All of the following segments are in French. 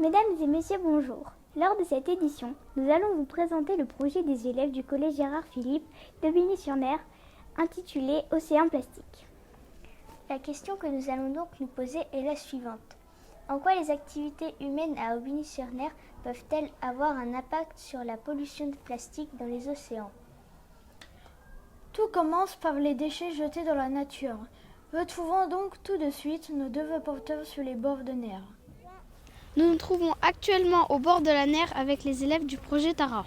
Mesdames et messieurs, bonjour. Lors de cette édition, nous allons vous présenter le projet des élèves du collège Gérard Philipe de Bigny-sur-Ner, intitulé Océan plastique. La question que nous allons donc nous poser est la suivante. En quoi les activités humaines à Aubigny-sur-Ner peuvent-elles avoir un impact sur la pollution de plastique dans les océans ? Tout commence par les déchets jetés dans la nature. Retrouvons donc tout de suite nos deux reporters sur les bords de Ner. Nous nous trouvons actuellement au bord de la Ner avec les élèves du projet Tara.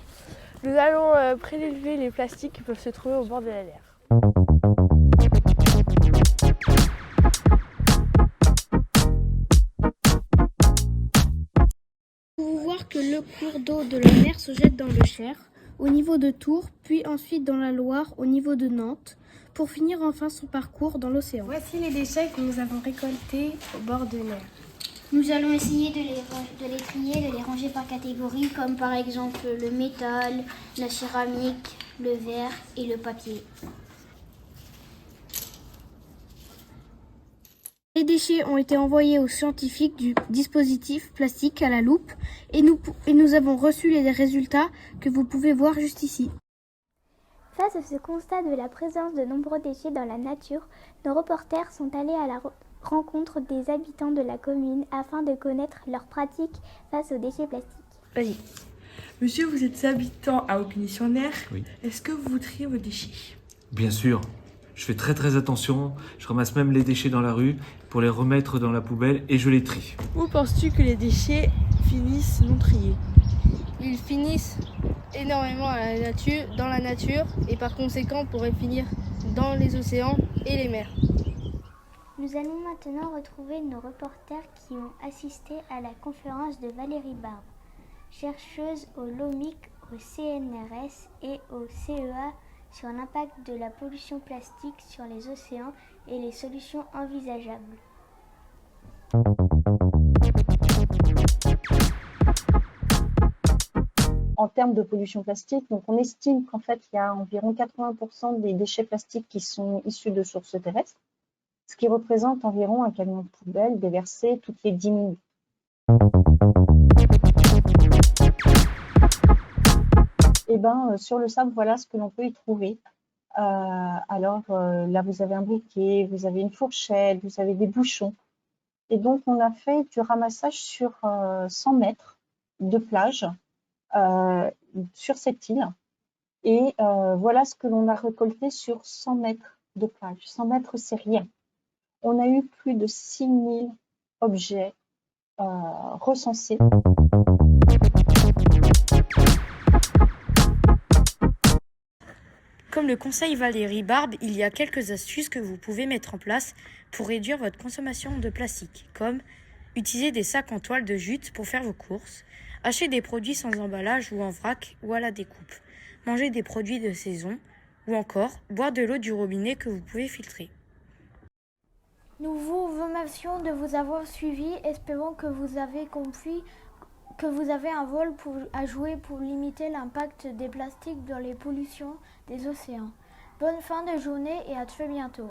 Nous allons prélever les plastiques qui peuvent se trouver au bord de la Ner. Vous pouvez voir que le cours d'eau de la Ner se jette dans le Cher, au niveau de Tours, puis ensuite dans la Loire, au niveau de Nantes, pour finir enfin son parcours dans l'océan. Voici les déchets que nous avons récoltés au bord de Ner. Nous allons essayer de les trier, de les ranger par catégorie, comme par exemple le métal, la céramique, le verre et le papier. Les déchets ont été envoyés aux scientifiques du dispositif plastique à la loupe et nous avons reçu les résultats que vous pouvez voir juste ici. Face à ce constat de la présence de nombreux déchets dans la nature, nos reporters sont allés à la rencontre des habitants de la commune afin de connaître leurs pratiques face aux déchets plastiques. Vas-y. Monsieur, vous êtes habitant à Aubigny-sur-Ner. Oui. Est-ce que vous triez vos déchets ? Bien sûr, je fais très attention, je ramasse même les déchets dans la rue pour les remettre dans la poubelle et je les trie. Où penses-tu que les déchets finissent non triés ? Ils finissent énormément dans la nature et par conséquent pourraient finir dans les océans et les mers. Nous allons maintenant retrouver nos reporters qui ont assisté à la conférence de Valérie Barbe, chercheuse au LOMIC, au CNRS et au CEA sur l'impact de la pollution plastique sur les océans et les solutions envisageables. En termes de pollution plastique, donc on estime qu'en fait, il y a environ 80% des déchets plastiques qui sont issus de sources terrestres, ce qui représente environ un camion de poubelle déversé toutes les 10 minutes. Et sur le sable, voilà ce que l'on peut y trouver. Là, vous avez un briquet, vous avez une fourchette, vous avez des bouchons. Et donc, on a fait du ramassage sur 100 mètres de plage sur cette île. Et voilà ce que l'on a récolté sur 100 mètres de plage. 100 mètres, c'est rien. On a eu plus de 6000 objets recensés. Comme le conseille Valérie Barbe, il y a quelques astuces que vous pouvez mettre en place pour réduire votre consommation de plastique, comme utiliser des sacs en toile de jute pour faire vos courses, acheter des produits sans emballage ou en vrac ou à la découpe, manger des produits de saison ou encore boire de l'eau du robinet que vous pouvez filtrer. Nous vous remercions de vous avoir suivis. Espérons que vous avez compris que vous avez un rôle à jouer pour limiter l'impact des plastiques dans les pollutions des océans. Bonne fin de journée et à très bientôt.